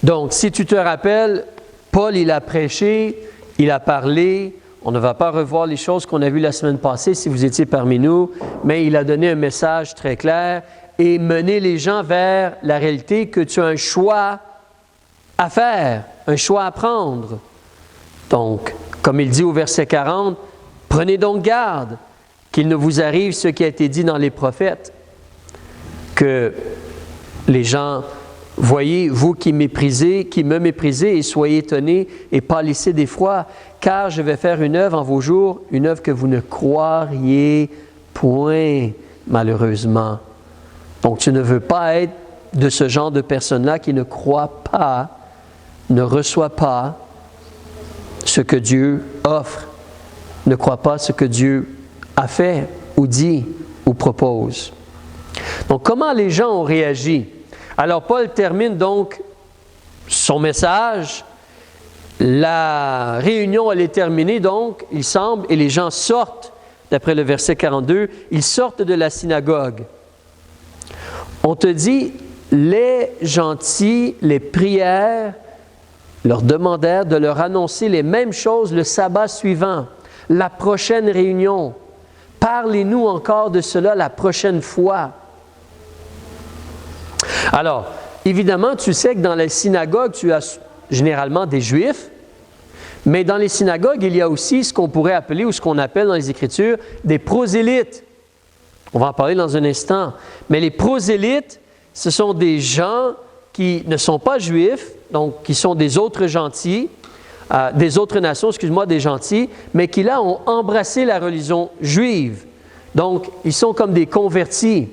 Donc, si tu te rappelles, Paul, il a prêché, il a parlé. On ne va pas revoir les choses qu'on a vues la semaine passée si vous étiez parmi nous, mais il a donné un message très clair et mené les gens vers la réalité que tu as un choix à faire, un choix à prendre. Donc, comme il dit au verset 40, « Prenez donc garde qu'il ne vous arrive ce qui a été dit dans les prophètes, que les gens... Voyez, vous qui me méprisez, et soyez étonnés et pâlissez d'effroi, car je vais faire une œuvre en vos jours, une œuvre que vous ne croiriez point, malheureusement. » Donc, tu ne veux pas être de ce genre de personne-là qui ne croit pas, ne reçoit pas ce que Dieu offre, ne croit pas ce que Dieu a fait, ou dit, ou propose. Donc, comment les gens ont réagi? Alors, Paul termine donc son message. La réunion, elle est terminée, donc, il semble, et les gens sortent, d'après le verset 42, ils sortent de la synagogue. On te dit, les gentils, les prières, leur demandèrent de leur annoncer les mêmes choses le sabbat suivant, la prochaine réunion. Parlez-nous encore de cela la prochaine fois. Alors, évidemment, tu sais que dans les synagogues, tu as généralement des Juifs, mais dans les synagogues, il y a aussi ce qu'on pourrait appeler, ou ce qu'on appelle dans les Écritures, des prosélytes. On va en parler dans un instant. Mais les prosélytes, ce sont des gens qui ne sont pas Juifs, donc qui sont des autres gentils, des autres nations, des gentils, mais qui là ont embrassé la religion juive. Donc, ils sont comme des convertis.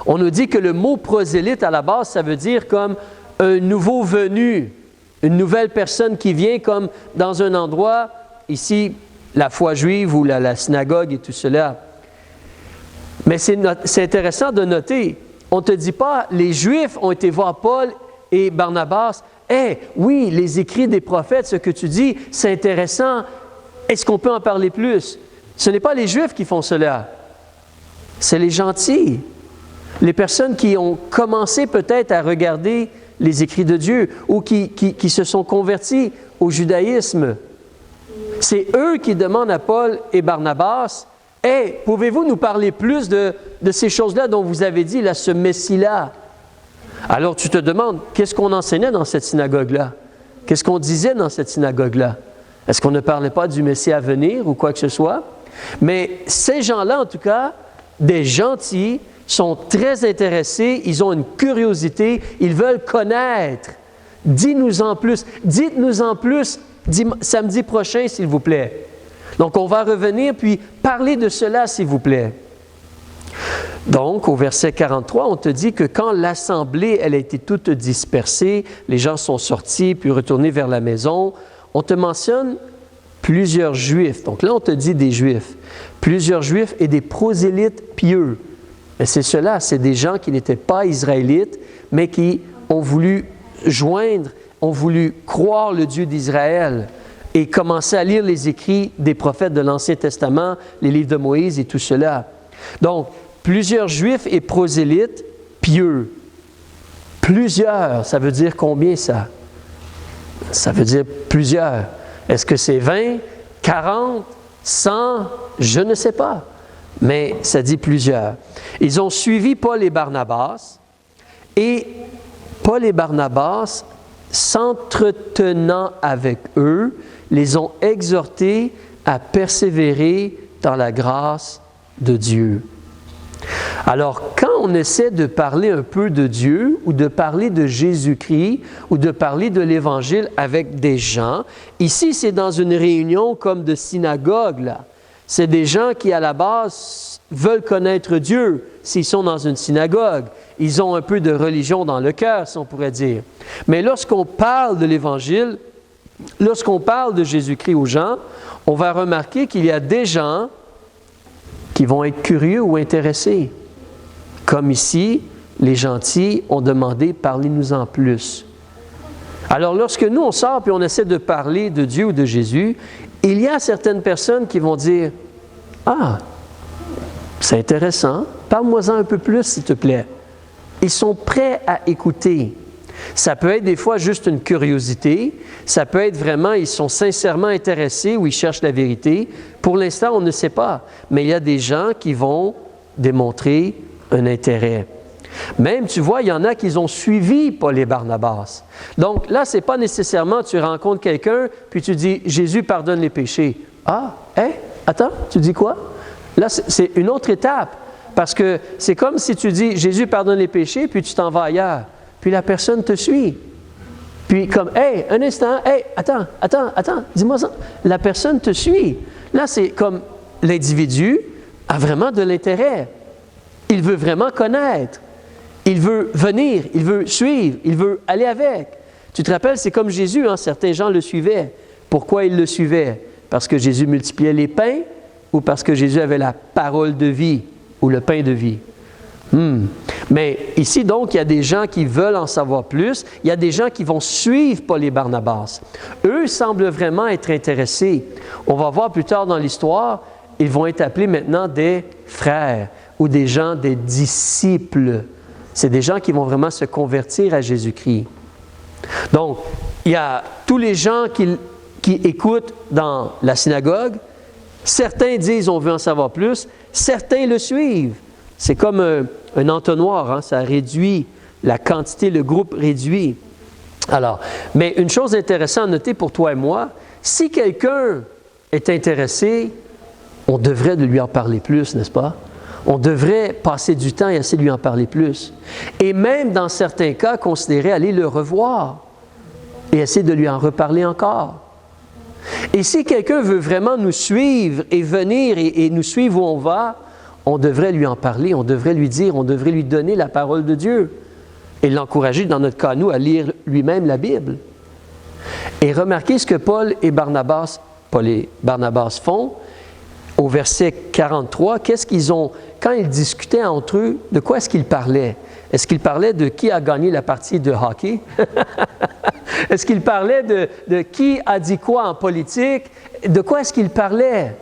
On nous dit que le mot prosélyte, à la base, ça veut dire comme un nouveau venu, une nouvelle personne qui vient comme dans un endroit, ici, la foi juive ou la synagogue et tout cela. Mais c'est intéressant de noter, on ne te dit pas, les Juifs ont été voir Paul et Barnabas, « oui, les écrits des prophètes, ce que tu dis, c'est intéressant, est-ce qu'on peut en parler plus? » Ce n'est pas les Juifs qui font cela, c'est les gentils. Les personnes qui ont commencé peut-être à regarder les écrits de Dieu ou qui se sont convertis au judaïsme. C'est eux qui demandent à Paul et Barnabas, « pouvez-vous nous parler plus de ces choses-là dont vous avez dit, là, ce Messie-là? » Alors tu te demandes, qu'est-ce qu'on enseignait dans cette synagogue-là? Qu'est-ce qu'on disait dans cette synagogue-là? Est-ce qu'on ne parlait pas du Messie à venir ou quoi que ce soit? Mais ces gens-là, en tout cas, des gentils, sont très intéressés, ils ont une curiosité, ils veulent connaître. Dis-nous en plus, dites-nous en plus samedi prochain, s'il vous plaît. Donc, on va revenir puis parler de cela, s'il vous plaît. Donc, au verset 43, on te dit que quand l'assemblée, elle a été toute dispersée, les gens sont sortis puis retournés vers la maison, on te mentionne plusieurs Juifs. Donc là, on te dit des Juifs. Plusieurs Juifs et des prosélytes pieux. Mais c'est cela, c'est des gens qui n'étaient pas israélites, mais qui ont voulu joindre, ont voulu croire le Dieu d'Israël et commencer à lire les écrits des prophètes de l'Ancien Testament, les livres de Moïse et tout cela. Donc, plusieurs Juifs et prosélytes pieux. Plusieurs, ça veut dire combien ça? Ça veut dire plusieurs. Est-ce que c'est 20, 40, 100? Je ne sais pas. Mais ça dit plusieurs. Ils ont suivi Paul et Barnabas, et Paul et Barnabas, s'entretenant avec eux, les ont exhortés à persévérer dans la grâce de Dieu. Alors, quand on essaie de parler un peu de Dieu, ou de parler de Jésus-Christ, ou de parler de l'Évangile avec des gens, ici, c'est dans une réunion comme de synagogue, là. C'est des gens qui, à la base, veulent connaître Dieu s'ils sont dans une synagogue. Ils ont un peu de religion dans le cœur, si on pourrait dire. Mais lorsqu'on parle de l'Évangile, lorsqu'on parle de Jésus-Christ aux gens, on va remarquer qu'il y a des gens qui vont être curieux ou intéressés. Comme ici, les gentils ont demandé « parlez-nous-en plus ». Alors, lorsque nous, on sort et on essaie de parler de Dieu ou de Jésus, il y a certaines personnes qui vont dire « Ah, c'est intéressant, parle-moi-en un peu plus, s'il te plaît. » Ils sont prêts à écouter. Ça peut être des fois juste une curiosité. Ça peut être vraiment, ils sont sincèrement intéressés ou ils cherchent la vérité. Pour l'instant, on ne sait pas. Mais il y a des gens qui vont démontrer un intérêt. Même, tu vois, il y en a qui ont suivi Paul et Barnabas. Donc là, ce n'est pas nécessairement tu rencontres quelqu'un, puis tu dis « Jésus pardonne les péchés ». Ah, attends, tu dis quoi? Là, c'est une autre étape. Parce que c'est comme si tu dis « Jésus pardonne les péchés », puis tu t'en vas ailleurs. Puis la personne te suit. Puis comme « Hey, un instant, hey, attends, dis-moi ça. » La personne te suit. Là, c'est comme l'individu a vraiment de l'intérêt. Il veut vraiment connaître. Il veut venir, il veut suivre, il veut aller avec. Tu te rappelles, c'est comme Jésus, hein? Certains gens le suivaient. Pourquoi ils le suivaient? Parce que Jésus multipliait les pains ou parce que Jésus avait la parole de vie ou le pain de vie? Mais ici, donc, il y a des gens qui veulent en savoir plus. Il y a des gens qui vont suivre Paul et Barnabas. Eux semblent vraiment être intéressés. On va voir plus tard dans l'histoire, ils vont être appelés maintenant des frères ou des gens, des disciples. C'est des gens qui vont vraiment se convertir à Jésus-Christ. Donc, il y a tous les gens qui écoutent dans la synagogue. Certains disent « on veut en savoir plus ». Certains le suivent. C'est comme un entonnoir, hein? Ça réduit la quantité, le groupe réduit. Alors, mais une chose intéressante à noter pour toi et moi, si quelqu'un est intéressé, on devrait de lui en parler plus, n'est-ce pas? On devrait passer du temps et essayer de lui en parler plus. Et même dans certains cas, considérer aller le revoir et essayer de lui en reparler encore. Et si quelqu'un veut vraiment nous suivre et venir et nous suivre où on va, on devrait lui en parler, on devrait lui dire, on devrait lui donner la parole de Dieu et l'encourager, dans notre cas, nous, à lire lui-même la Bible. Et remarquez ce que Paul et Barnabas font. Au verset 43, qu'est-ce qu'ils ont, quand ils discutaient entre eux, de quoi est-ce qu'ils parlaient? Est-ce qu'ils parlaient de qui a gagné la partie de hockey? Est-ce qu'ils parlaient de qui a dit quoi en politique? De quoi est-ce qu'ils parlaient?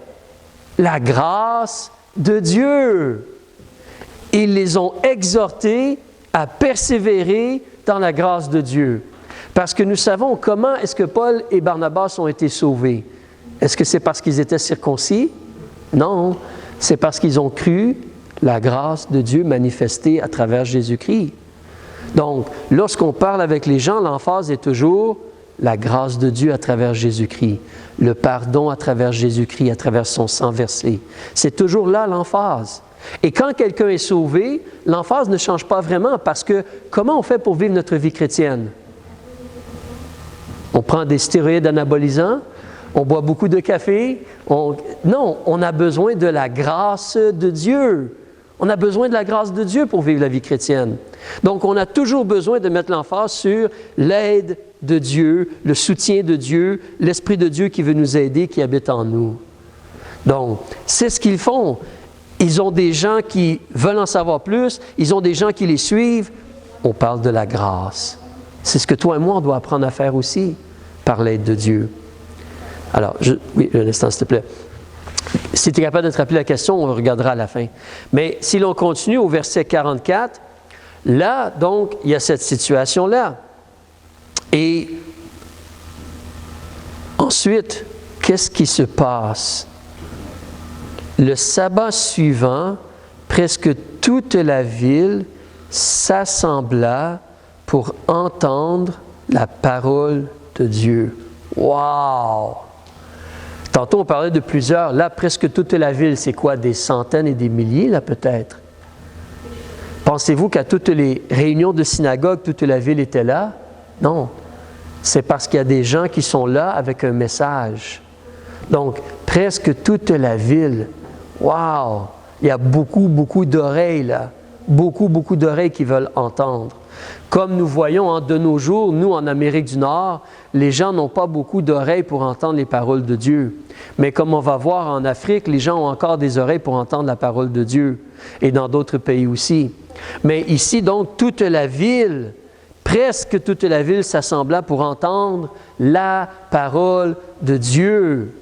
La grâce de Dieu. Ils les ont exhortés à persévérer dans la grâce de Dieu. Parce que nous savons comment est-ce que Paul et Barnabas ont été sauvés. Est-ce que c'est parce qu'ils étaient circoncis? Non, c'est parce qu'ils ont cru la grâce de Dieu manifestée à travers Jésus-Christ. Donc, lorsqu'on parle avec les gens, l'emphase est toujours la grâce de Dieu à travers Jésus-Christ, le pardon à travers Jésus-Christ, à travers son sang versé. C'est toujours là l'emphase. Et quand quelqu'un est sauvé, l'emphase ne change pas vraiment parce que comment on fait pour vivre notre vie chrétienne? On prend des stéroïdes anabolisants? On boit beaucoup de café. Non, on a besoin de la grâce de Dieu. On a besoin de la grâce de Dieu pour vivre la vie chrétienne. Donc, on a toujours besoin de mettre l'emphase sur l'aide de Dieu, le soutien de Dieu, l'Esprit de Dieu qui veut nous aider, qui habite en nous. Donc, c'est ce qu'ils font. Ils ont des gens qui veulent en savoir plus. Ils ont des gens qui les suivent. On parle de la grâce. C'est ce que toi et moi, on doit apprendre à faire aussi, par l'aide de Dieu. Alors, oui, un instant, s'il te plaît. Si tu es capable de te rappeler la question, on regardera à la fin. Mais si l'on continue au verset 44, là, donc, il y a cette situation-là. Et ensuite, qu'est-ce qui se passe? Le sabbat suivant, presque toute la ville s'assembla pour entendre la parole de Dieu. Wow! Tantôt, on parlait de plusieurs. Là, presque toute la ville, c'est quoi? Des centaines et des milliers, là, peut-être? Pensez-vous qu'à toutes les réunions de synagogue, toute la ville était là? Non. C'est parce qu'il y a des gens qui sont là avec un message. Donc, presque toute la ville. Wow! Il y a beaucoup d'oreilles, là. Beaucoup d'oreilles qui veulent entendre. Comme nous voyons de nos jours, nous en Amérique du Nord, les gens n'ont pas beaucoup d'oreilles pour entendre les paroles de Dieu. Mais comme on va voir en Afrique, les gens ont encore des oreilles pour entendre la parole de Dieu et dans d'autres pays aussi. Mais ici, donc, toute la ville, presque toute la ville s'assembla pour entendre la parole de Dieu.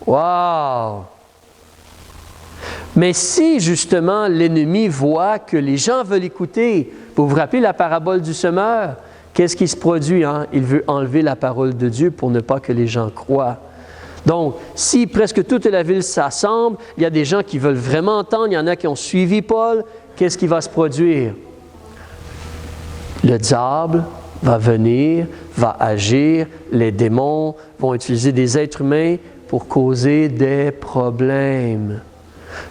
Wow! Mais si, justement, l'ennemi voit que les gens veulent écouter, vous vous rappelez la parabole du semeur? qu'est-ce qui se produit? Hein? Il veut enlever la parole de Dieu pour ne pas que les gens croient. Donc, si presque toute la ville s'assemble, il y a des gens qui veulent vraiment entendre, il y en a qui ont suivi Paul, qu'est-ce qui va se produire? Le diable va venir, va agir, les démons vont utiliser des êtres humains pour causer des problèmes.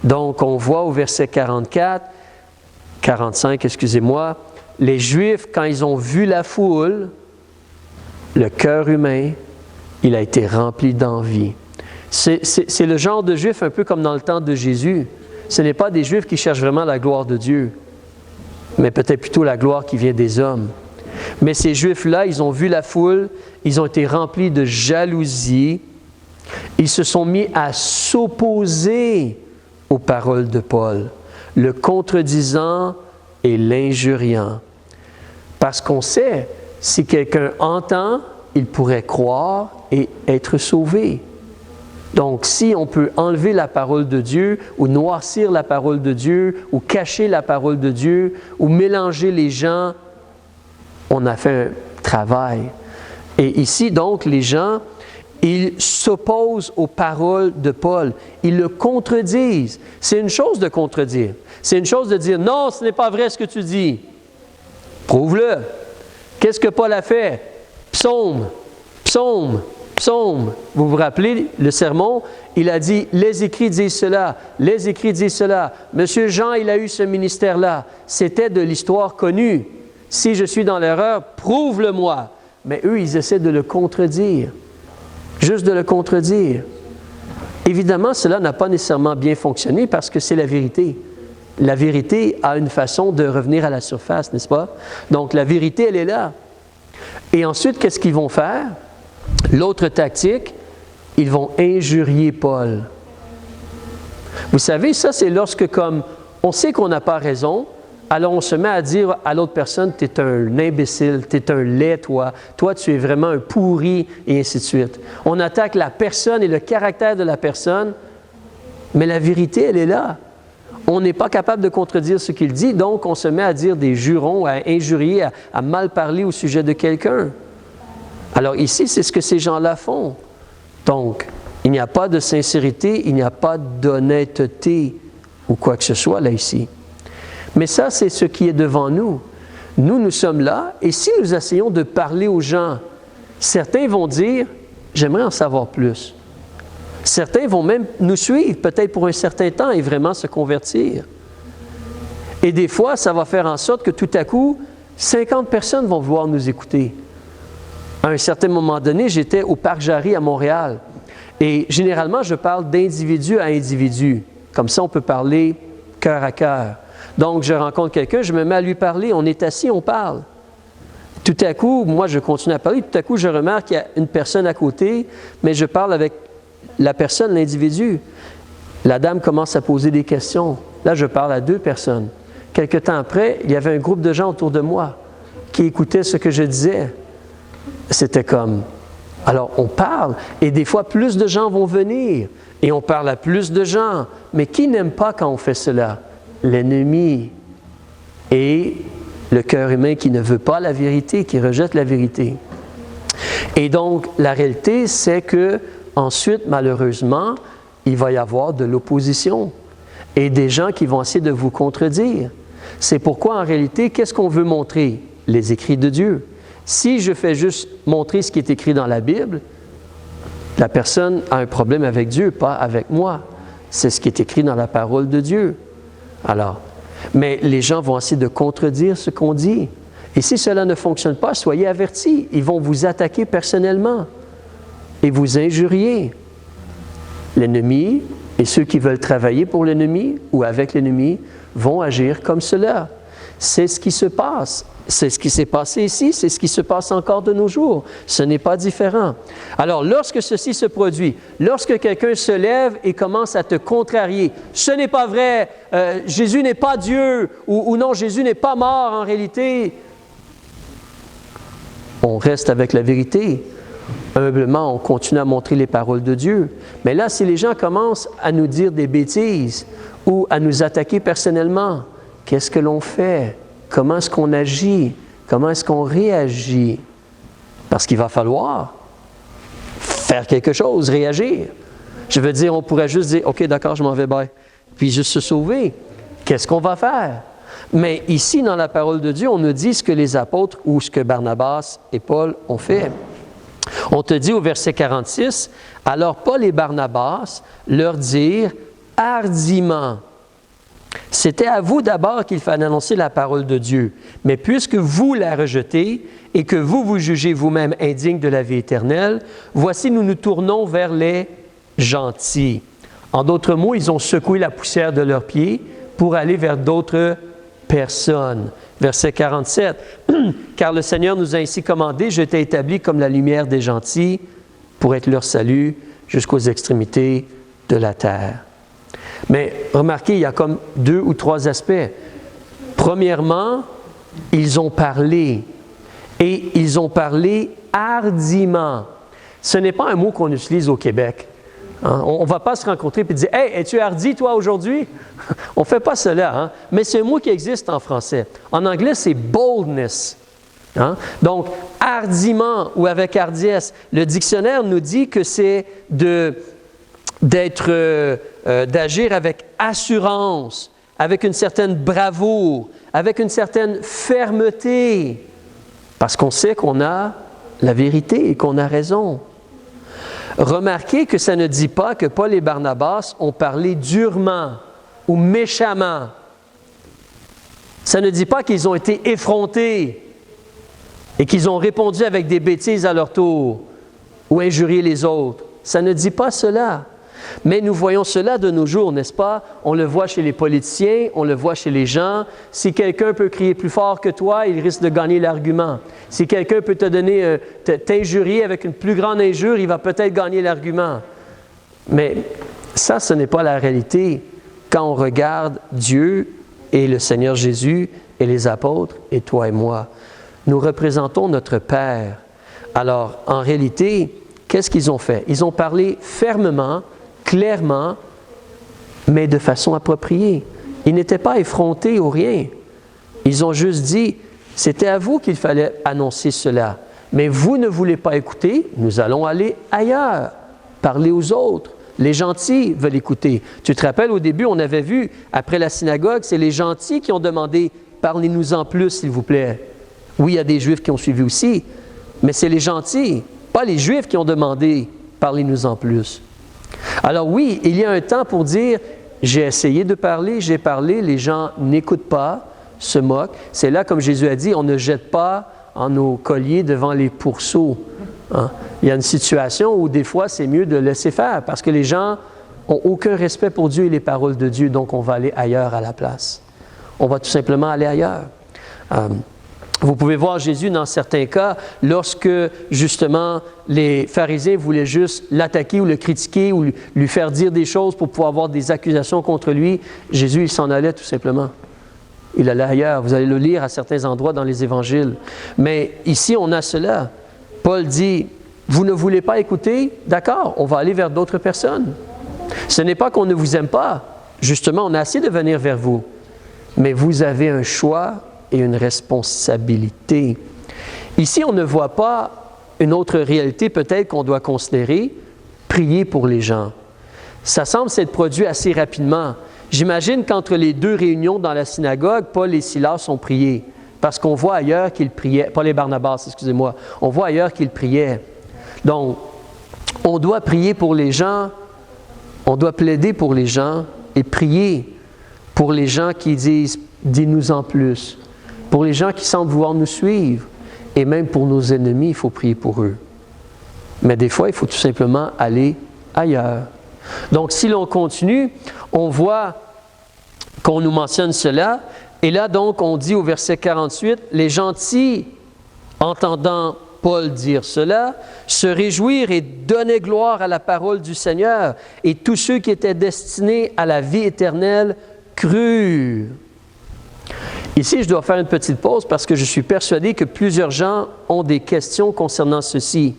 Donc, on voit au verset 45, excusez-moi, les Juifs, quand ils ont vu la foule, le cœur humain, il a été rempli d'envie. C'est le genre de Juifs un peu comme dans le temps de Jésus. Ce n'est pas des Juifs qui cherchent vraiment la gloire de Dieu, mais peut-être plutôt la gloire qui vient des hommes. Mais ces Juifs-là, ils ont vu la foule, ils ont été remplis de jalousie, ils se sont mis à s'opposer aux paroles de Paul, le contredisant et l'injuriant. Parce qu'on sait, si quelqu'un entend, il pourrait croire et être sauvé. Donc, si on peut enlever la parole de Dieu, ou noircir la parole de Dieu, ou cacher la parole de Dieu, ou mélanger les gens, on a fait un travail. Et ici, donc, les gens, ils s'opposent aux paroles de Paul. Ils le contredisent. C'est une chose de contredire. C'est une chose de dire, non, ce n'est pas vrai ce que tu dis. Prouve-le. Qu'est-ce que Paul a fait? Psaume. Vous vous rappelez le sermon? Il a dit, les écrits disent cela, les écrits disent cela. Monsieur Jean, il a eu ce ministère-là. C'était de l'histoire connue. Si je suis dans l'erreur, prouve-le-moi. Mais eux, ils essaient de le contredire. Juste de le contredire. Évidemment, cela n'a pas nécessairement bien fonctionné parce que c'est la vérité. La vérité a une façon de revenir à la surface, n'est-ce pas? Donc, la vérité, elle est là. Et ensuite, qu'est-ce qu'ils vont faire? L'autre tactique, ils vont injurier Paul. Vous savez, ça, c'est lorsque, comme on sait qu'on n'a pas raison, alors on se met à dire à l'autre personne, « tu es un imbécile, tu es un laid, toi, tu es vraiment un pourri, et ainsi de suite. » On attaque la personne et le caractère de la personne, mais la vérité, elle est là. On n'est pas capable de contredire ce qu'il dit, donc on se met à dire des jurons, à injurier, à mal parler au sujet de quelqu'un. Alors ici, c'est ce que ces gens-là font. Donc, il n'y a pas de sincérité, il n'y a pas d'honnêteté ou quoi que ce soit là ici. Mais ça, c'est ce qui est devant nous. Nous sommes là, et si nous essayons de parler aux gens, certains vont dire, j'aimerais en savoir plus. Certains vont même nous suivre, peut-être pour un certain temps, et vraiment se convertir. Et des fois, ça va faire en sorte que tout à coup, 50 personnes vont vouloir nous écouter. À un certain moment donné, j'étais au Parc Jarry à Montréal. Et généralement, je parle d'individu à individu. Comme ça, on peut parler cœur à cœur. Donc, je rencontre quelqu'un, je me mets à lui parler, on est assis, on parle. Tout à coup, moi, je continue à parler, tout à coup, je remarque qu'il y a une personne à côté, mais je parle avec la personne, l'individu. La dame commence à poser des questions. Là, je parle à 2 personnes. Quelque temps après, il y avait un groupe de gens autour de moi qui écoutaient ce que je disais. C'était comme... Alors, on parle, et des fois, plus de gens vont venir, et on parle à plus de gens. Mais qui n'aime pas quand on fait cela? L'ennemi et le cœur humain qui ne veut pas la vérité, qui rejette la vérité. Et donc, la réalité, c'est que ensuite, malheureusement, il va y avoir de l'opposition et des gens qui vont essayer de vous contredire. C'est pourquoi, en réalité, qu'est-ce qu'on veut montrer? Les écrits de Dieu. Si je fais juste montrer ce qui est écrit dans la Bible, la personne a un problème avec Dieu, pas avec moi. C'est ce qui est écrit dans la parole de Dieu. Alors, mais les gens vont essayer de contredire ce qu'on dit. Et si cela ne fonctionne pas, soyez avertis. Ils vont vous attaquer personnellement et vous injurier. L'ennemi et ceux qui veulent travailler pour l'ennemi ou avec l'ennemi vont agir comme cela. C'est ce qui se passe. C'est ce qui s'est passé ici, c'est ce qui se passe encore de nos jours. Ce n'est pas différent. Alors, lorsque ceci se produit, lorsque quelqu'un se lève et commence à te contrarier, ce n'est pas vrai, Jésus n'est pas Dieu, ou non, Jésus n'est pas mort en réalité, on reste avec la vérité. Humblement, on continue à montrer les paroles de Dieu. Mais là, si les gens commencent à nous dire des bêtises ou à nous attaquer personnellement, qu'est-ce que l'on fait? Comment est-ce qu'on agit? Comment est-ce qu'on réagit? Parce qu'il va falloir faire quelque chose, réagir. Je veux dire, on pourrait juste dire, OK, d'accord, je m'en vais, bye. Puis juste se sauver. Qu'est-ce qu'on va faire? Mais ici, dans la parole de Dieu, on nous dit ce que les apôtres ou ce que Barnabas et Paul ont fait. On te dit au verset 46, « Alors Paul et Barnabas leur dirent hardiment. C'était à vous d'abord qu'il fallait annoncer la parole de Dieu. Mais puisque vous la rejetez et que vous vous jugez vous-même indigne de la vie éternelle, voici nous nous tournons vers les gentils. » En d'autres mots, ils ont secoué la poussière de leurs pieds pour aller vers d'autres personnes. Verset 47, « Car le Seigneur nous a ainsi commandé, je t'ai établi comme la lumière des gentils pour être leur salut jusqu'aux extrémités de la terre. » Mais remarquez, il y a comme 2 ou 3 aspects. Premièrement, ils ont parlé, et ils ont parlé hardiment. Ce n'est pas un mot qu'on utilise au Québec. Hein? On ne va pas se rencontrer et dire « Hey, es-tu hardi toi aujourd'hui? » On ne fait pas cela, hein? Mais c'est un mot qui existe en français. En anglais, c'est « boldness ». Hein? Donc, hardiment ou avec hardiesse. Le dictionnaire nous dit que c'est d'agir avec assurance, avec une certaine bravoure, avec une certaine fermeté, parce qu'on sait qu'on a la vérité et qu'on a raison. Remarquez que ça ne dit pas que Paul et Barnabas ont parlé durement ou méchamment. Ça ne dit pas qu'ils ont été effrontés et qu'ils ont répondu avec des bêtises à leur tour ou injurié les autres. Ça ne dit pas cela. Mais nous voyons cela de nos jours, n'est-ce pas? On le voit chez les politiciens, on le voit chez les gens. Si quelqu'un peut crier plus fort que toi, il risque de gagner l'argument. Si quelqu'un peut t'injurier avec une plus grande injure, il va peut-être gagner l'argument. Mais ça, ce n'est pas la réalité quand on regarde Dieu et le Seigneur Jésus et les apôtres et toi et moi. Nous représentons notre Père. Alors, en réalité, qu'est-ce qu'ils ont fait? Ils ont parlé fermement, clairement, mais de façon appropriée. Ils n'étaient pas effrontés ou rien. Ils ont juste dit, c'était à vous qu'il fallait annoncer cela. Mais vous ne voulez pas écouter, nous allons aller ailleurs, parler aux autres. Les gentils veulent écouter. Tu te rappelles, au début, on avait vu, après la synagogue, c'est les gentils qui ont demandé, parlez-nous-en plus, s'il vous plaît. Oui, il y a des Juifs qui ont suivi aussi, mais c'est les gentils, pas les Juifs qui ont demandé, parlez-nous-en plus. Alors oui, il y a un temps pour dire, j'ai essayé de parler, j'ai parlé, les gens n'écoutent pas, se moquent. C'est là, comme Jésus a dit, on ne jette pas en nos colliers devant les pourceaux. Hein? Il y a une situation où des fois, c'est mieux de laisser faire parce que les gens n'ont aucun respect pour Dieu et les paroles de Dieu, donc on va aller ailleurs à la place. On va tout simplement aller ailleurs. Vous pouvez voir Jésus dans certains cas, lorsque justement les pharisiens voulaient juste l'attaquer ou le critiquer ou lui faire dire des choses pour pouvoir avoir des accusations contre lui, Jésus, il s'en allait tout simplement. Il allait ailleurs. Vous allez le lire à certains endroits dans les évangiles. Mais ici, on a cela. Paul dit, vous ne voulez pas écouter? D'accord, on va aller vers d'autres personnes. Ce n'est pas qu'on ne vous aime pas. Justement, on a assez de venir vers vous. Mais vous avez un choix et une responsabilité. Ici, on ne voit pas une autre réalité peut-être qu'on doit considérer, prier pour les gens. Ça semble s'être produit assez rapidement. J'imagine qu'entre les 2 réunions dans la synagogue, Paul et Silas ont prié, parce qu'on voit ailleurs qu'ils priaient, Paul et Barnabas, excusez-moi, on voit ailleurs qu'ils priaient. Donc, on doit prier pour les gens, on doit plaider pour les gens et prier pour les gens qui disent « dis-nous en plus », pour les gens qui semblent vouloir nous suivre, et même pour nos ennemis, il faut prier pour eux. Mais des fois, il faut tout simplement aller ailleurs. Donc, si l'on continue, on voit qu'on nous mentionne cela, et là, donc, on dit au verset 48, « Les gentils, entendant Paul dire cela, se réjouirent et donnaient gloire à la parole du Seigneur, et tous ceux qui étaient destinés à la vie éternelle crurent. » Ici, je dois faire une petite pause parce que je suis persuadé que plusieurs gens ont des questions concernant ceci.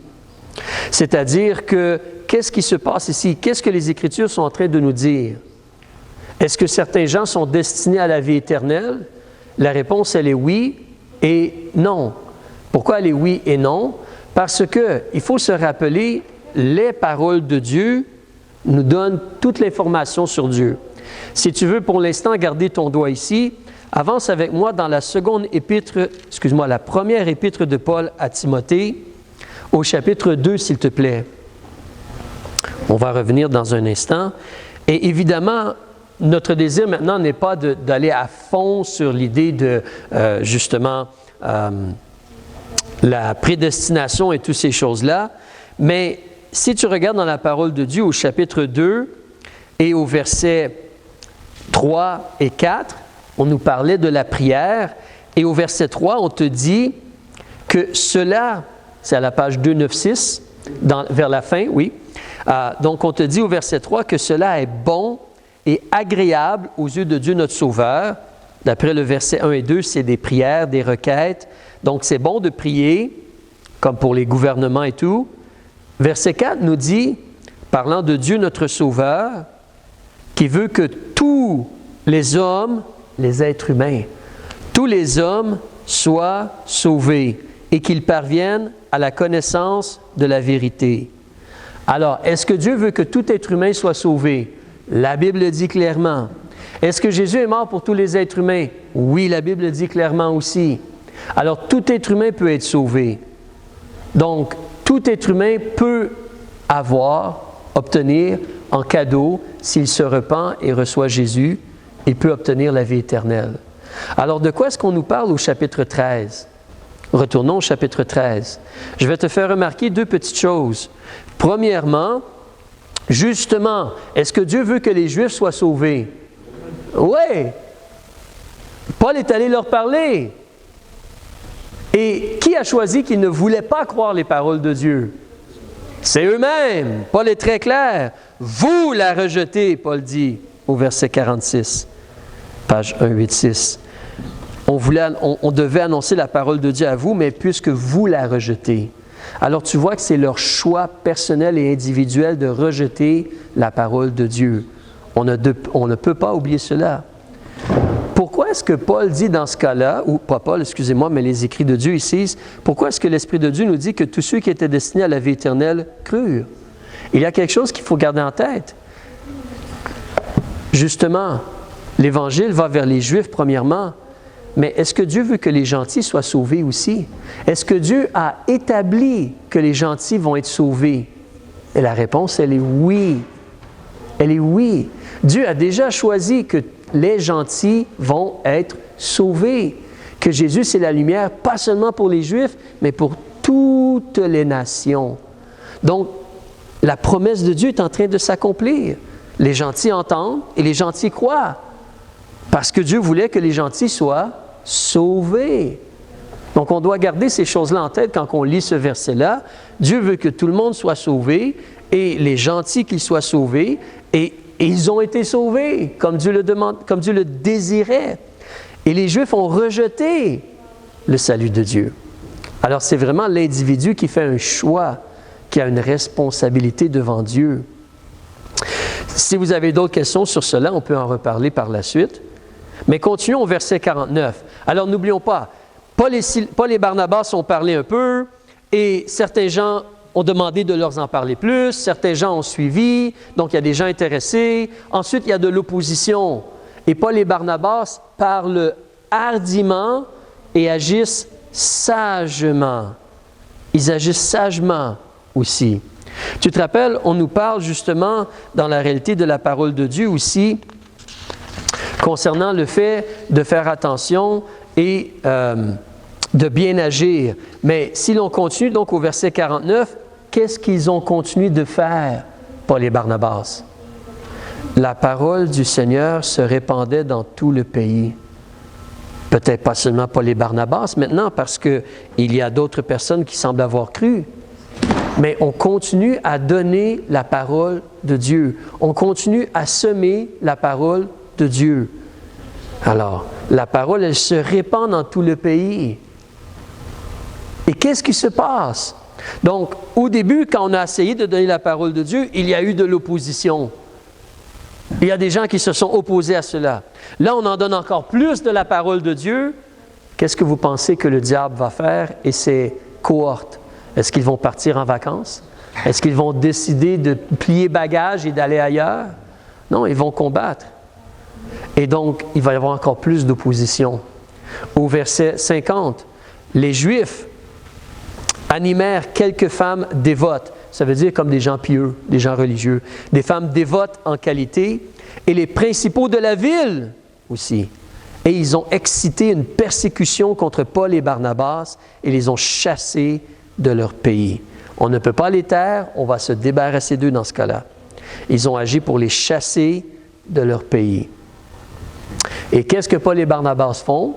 C'est-à-dire que, qu'est-ce qui se passe ici? Qu'est-ce que les Écritures sont en train de nous dire? Est-ce que certains gens sont destinés à la vie éternelle? La réponse, elle est oui, et non. Pourquoi les oui et non? Parce qu'il faut se rappeler, les paroles de Dieu nous donnent toute l'information sur Dieu. Si tu veux pour l'instant garder ton doigt ici, avance avec moi dans la la première épître de Paul à Timothée, au chapitre 2, s'il te plaît. On va revenir dans un instant. Et évidemment, notre désir maintenant n'est pas d'aller à fond sur l'idée de, la prédestination et toutes ces choses-là, mais si tu regardes dans la parole de Dieu au chapitre 2 et au verset 3 et 4, on nous parlait de la prière, et au verset 3, on te dit que cela, c'est à la page 296, vers la fin, oui. Donc, on te dit au verset 3 que cela est bon et agréable aux yeux de Dieu notre Sauveur. D'après le verset 1 et 2, c'est des prières, des requêtes. Donc, c'est bon de prier, comme pour les gouvernements et tout. Verset 4 nous dit, parlant de Dieu notre Sauveur, qui veut que tous les hommes, les êtres humains, tous les hommes soient sauvés et qu'ils parviennent à la connaissance de la vérité. Alors, est-ce que Dieu veut que tout être humain soit sauvé? La Bible le dit clairement. Est-ce que Jésus est mort pour tous les êtres humains? Oui, la Bible le dit clairement aussi. Alors, tout être humain peut être sauvé. Donc, tout être humain peut obtenir en cadeau, s'il se repent et reçoit Jésus, il peut obtenir la vie éternelle. Alors, de quoi est-ce qu'on nous parle au chapitre 13? Retournons au chapitre 13. Je vais te faire remarquer deux petites choses. Premièrement, justement, est-ce que Dieu veut que les Juifs soient sauvés? Oui! Paul est allé leur parler. Et qui a choisi qu'ils ne voulaient pas croire les paroles de Dieu? C'est eux-mêmes. Paul est très clair. Vous la rejetez, Paul dit au verset 46, page 186. On devait annoncer la parole de Dieu à vous, mais puisque vous la rejetez. Alors tu vois que c'est leur choix personnel et individuel de rejeter la parole de Dieu. On ne peut pas oublier cela. Pourquoi est-ce que Paul dit dans ce cas-là, ou pas Paul, excusez-moi, mais les écrits de Dieu ici, pourquoi est-ce que l'Esprit de Dieu nous dit que tous ceux qui étaient destinés à la vie éternelle crurent? Il y a quelque chose qu'il faut garder en tête. Justement, l'Évangile va vers les Juifs premièrement, mais est-ce que Dieu veut que les gentils soient sauvés aussi? Est-ce que Dieu a établi que les gentils vont être sauvés? Et la réponse, elle est oui. Elle est oui. Dieu a déjà choisi que les gentils vont être sauvés. Que Jésus, c'est la lumière, pas seulement pour les Juifs, mais pour toutes les nations. Donc, la promesse de Dieu est en train de s'accomplir. Les gentils entendent et les gentils croient. Parce que Dieu voulait que les gentils soient sauvés. Donc, on doit garder ces choses-là en tête quand on lit ce verset-là. Dieu veut que tout le monde soit sauvé et les gentils qu'ils soient sauvés. Et ils ont été sauvés, comme Dieu le demande, comme Dieu le désirait. Et les Juifs ont rejeté le salut de Dieu. Alors, c'est vraiment l'individu qui fait un choix, qui a une responsabilité devant Dieu. Si vous avez d'autres questions sur cela, on peut en reparler par la suite. Mais continuons au verset 49. Alors, n'oublions pas, Paul et Barnabas ont parlé un peu, et certains gens ont demandé de leur en parler plus, certains gens ont suivi, donc il y a des gens intéressés. Ensuite, il y a de l'opposition. Et Paul et Barnabas parlent hardiment et agissent sagement. Ils agissent sagement aussi. Tu te rappelles, on nous parle justement dans la réalité de la parole de Dieu aussi concernant le fait de faire attention et de bien agir. Mais si l'on continue donc au verset 49, qu'est-ce qu'ils ont continué de faire, Paul et Barnabas? La parole du Seigneur se répandait dans tout le pays. Peut-être pas seulement Paul et Barnabas maintenant, parce qu'il y a d'autres personnes qui semblent avoir cru. Mais on continue à donner la parole de Dieu. On continue à semer la parole de Dieu. Alors, la parole, elle se répand dans tout le pays. Et qu'est-ce qui se passe? Donc, au début, quand on a essayé de donner la parole de Dieu, il y a eu de l'opposition. Il y a des gens qui se sont opposés à cela. Là, on en donne encore plus de la parole de Dieu qu'est-ce que vous pensez que le diable va faire et ses cohortes? Est-ce qu'ils vont partir en vacances? Est-ce qu'ils vont décider de plier bagages et d'aller ailleurs? Non, ils vont combattre. Et donc, il va y avoir encore plus d'opposition. Au verset 50, les Juifs animèrent quelques femmes dévotes. Ça veut dire comme des gens pieux, des gens religieux. Des femmes dévotes en qualité et les principaux de la ville aussi. Et ils ont excité une persécution contre Paul et Barnabas et les ont chassés de leur pays. On ne peut pas les taire, on va se débarrasser d'eux dans ce cas-là. Ils ont agi pour les chasser de leur pays. Et qu'est-ce que Paul et Barnabas font?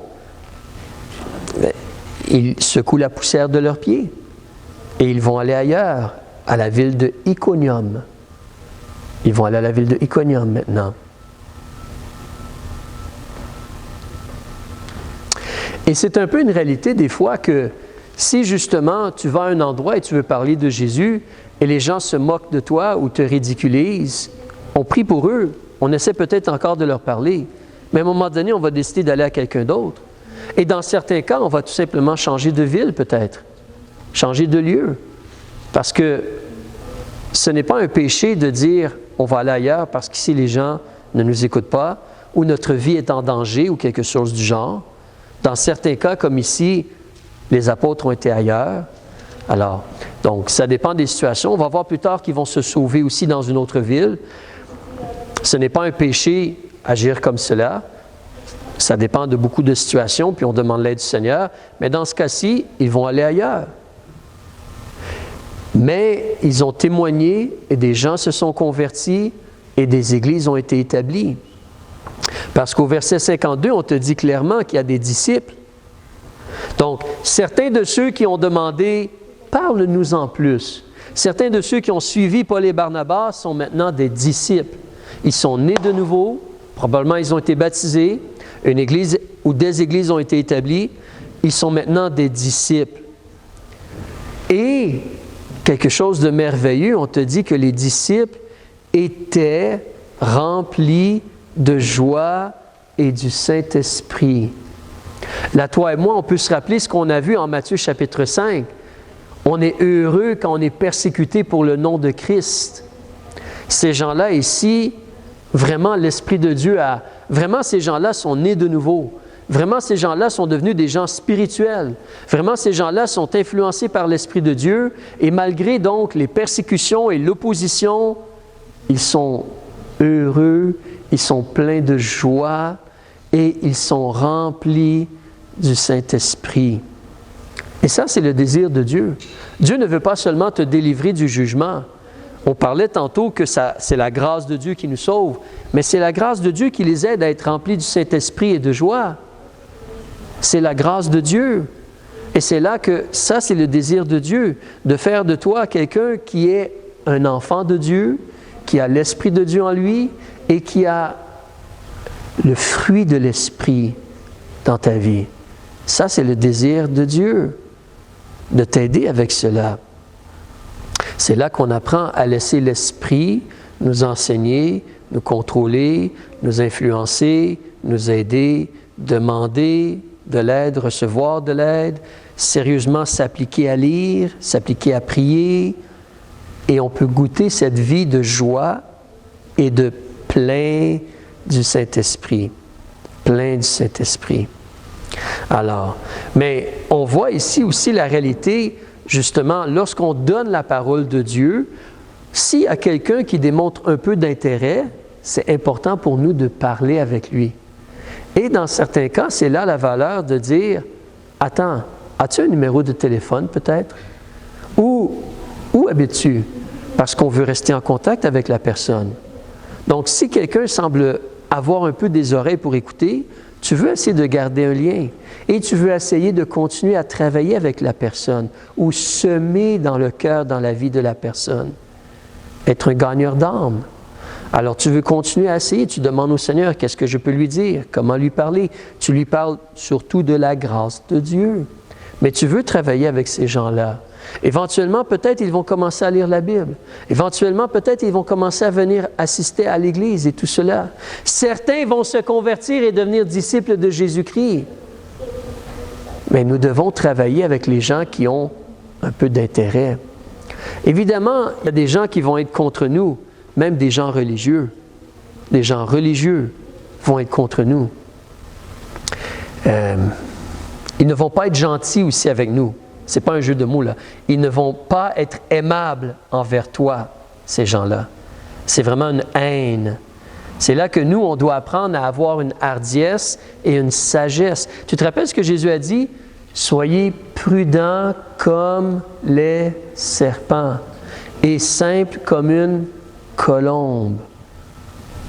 Ils secouent la poussière de leurs pieds et ils vont aller ailleurs, à la ville de Iconium. Ils vont aller à la ville de Iconium maintenant. Et c'est un peu une réalité des fois que si justement tu vas à un endroit et tu veux parler de Jésus et les gens se moquent de toi ou te ridiculisent, on prie pour eux, on essaie peut-être encore de leur parler, mais à un moment donné, on va décider d'aller à quelqu'un d'autre. Et dans certains cas, on va tout simplement changer de ville peut-être, changer de lieu. Parce que ce n'est pas un péché de dire on va aller ailleurs parce qu'ici les gens ne nous écoutent pas ou notre vie est en danger ou quelque chose du genre. Dans certains cas, comme ici, les apôtres ont été ailleurs. Alors, donc, ça dépend des situations. On va voir plus tard qu'ils vont se sauver aussi dans une autre ville. Ce n'est pas un péché agir comme cela. Ça dépend de beaucoup de situations, puis on demande l'aide du Seigneur. Mais dans ce cas-ci, ils vont aller ailleurs. Mais ils ont témoigné et des gens se sont convertis et des églises ont été établies. Parce qu'au verset 52, on te dit clairement qu'il y a des disciples. Donc, certains de ceux qui ont demandé « Parle-nous en plus », certains de ceux qui ont suivi Paul et Barnabas sont maintenant des disciples. Ils sont nés de nouveau, probablement ils ont été baptisés, une église ou des églises ont été établies, ils sont maintenant des disciples. Et quelque chose de merveilleux, on te dit que les disciples étaient remplis de joie et du Saint-Esprit. Là, toi et moi, on peut se rappeler ce qu'on a vu en Matthieu chapitre 5. On est heureux quand on est persécuté pour le nom de Christ. Ces gens-là ici, vraiment l'Esprit de Dieu a... Vraiment, ces gens-là sont nés de nouveau. Vraiment, ces gens-là sont devenus des gens spirituels. Vraiment, ces gens-là sont influencés par l'Esprit de Dieu. Et malgré donc les persécutions et l'opposition, ils sont heureux, ils sont pleins de joie et ils sont remplis du Saint-Esprit. Et ça, c'est le désir de Dieu. Dieu ne veut pas seulement te délivrer du jugement. On parlait tantôt que c'est la grâce de Dieu qui nous sauve, mais c'est la grâce de Dieu qui les aide à être remplis du Saint-Esprit et de joie. C'est la grâce de Dieu. Et c'est là que ça, c'est le désir de Dieu, de faire de toi quelqu'un qui est un enfant de Dieu, qui a l'Esprit de Dieu en lui et qui a le fruit de l'Esprit dans ta vie. Ça, c'est le désir de Dieu, de t'aider avec cela. C'est là qu'on apprend à laisser l'Esprit nous enseigner, nous contrôler, nous influencer, nous aider, demander de l'aide, recevoir de l'aide, sérieusement s'appliquer à lire, s'appliquer à prier. Et on peut goûter cette vie de joie et de plein du Saint-Esprit. Plein du Saint-Esprit. Alors, mais on voit ici aussi la réalité, justement, lorsqu'on donne la parole de Dieu, s'il y a quelqu'un qui démontre un peu d'intérêt, c'est important pour nous de parler avec lui. Et dans certains cas, c'est là la valeur de dire, « Attends, as-tu un numéro de téléphone peut-être? Où habites-tu? » Parce qu'on veut rester en contact avec la personne. Donc, si quelqu'un semble avoir un peu des oreilles pour écouter, tu veux essayer de garder un lien et tu veux essayer de continuer à travailler avec la personne ou semer dans le cœur, dans la vie de la personne. Être un gagneur d'âme. Alors, tu veux continuer à essayer, tu demandes au Seigneur, qu'est-ce que je peux lui dire? Comment lui parler? Tu lui parles surtout de la grâce de Dieu. Mais tu veux travailler avec ces gens-là. Éventuellement, peut-être, ils vont commencer à lire la Bible. Éventuellement, peut-être, ils vont commencer à venir assister à l'Église et tout cela. Certains vont se convertir et devenir disciples de Jésus-Christ. Mais nous devons travailler avec les gens qui ont un peu d'intérêt. Évidemment, il y a des gens qui vont être contre nous, même des gens religieux. Des gens religieux vont être contre nous. Ils ne vont pas être gentils aussi avec nous. Ce n'est pas un jeu de mots, là. Ils ne vont pas être aimables envers toi, ces gens-là. C'est vraiment une haine. C'est là que nous, on doit apprendre à avoir une hardiesse et une sagesse. Tu te rappelles ce que Jésus a dit? Soyez prudents comme les serpents et simples comme une colombe.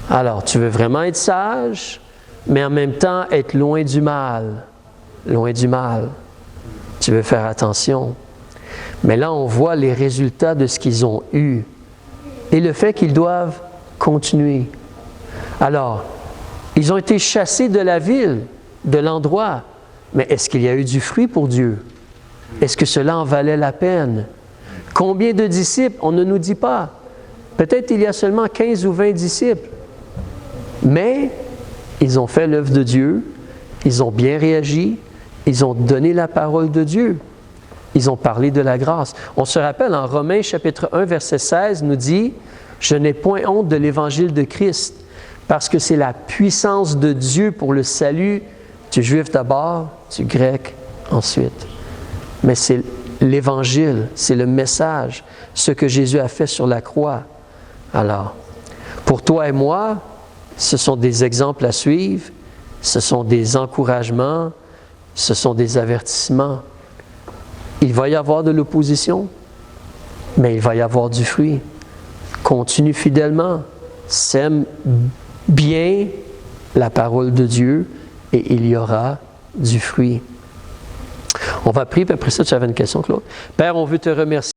Alors, tu veux vraiment être sage, mais en même temps être loin du mal. Loin du mal. Tu veux faire attention. Mais là, on voit les résultats de ce qu'ils ont eu et le fait qu'ils doivent continuer. Alors, ils ont été chassés de la ville, de l'endroit, mais est-ce qu'il y a eu du fruit pour Dieu? Est-ce que cela en valait la peine? Combien de disciples? On ne nous dit pas. Peut-être il y a seulement 15 ou 20 disciples. Mais ils ont fait l'œuvre de Dieu, ils ont bien réagi, ils ont donné la parole de Dieu. Ils ont parlé de la grâce. On se rappelle en Romains chapitre 1, verset 16, nous dit « Je n'ai point honte de l'évangile de Christ, parce que c'est la puissance de Dieu pour le salut du Juif d'abord, du Grec ensuite. » Mais c'est l'évangile, c'est le message, ce que Jésus a fait sur la croix. Alors, pour toi et moi, ce sont des exemples à suivre, ce sont des encouragements, ce sont des avertissements. Il va y avoir de l'opposition, mais il va y avoir du fruit. Continue fidèlement, sème bien la parole de Dieu et il y aura du fruit. On va prier, puis après ça, tu avais une question, Claude. Père, on veut te remercier.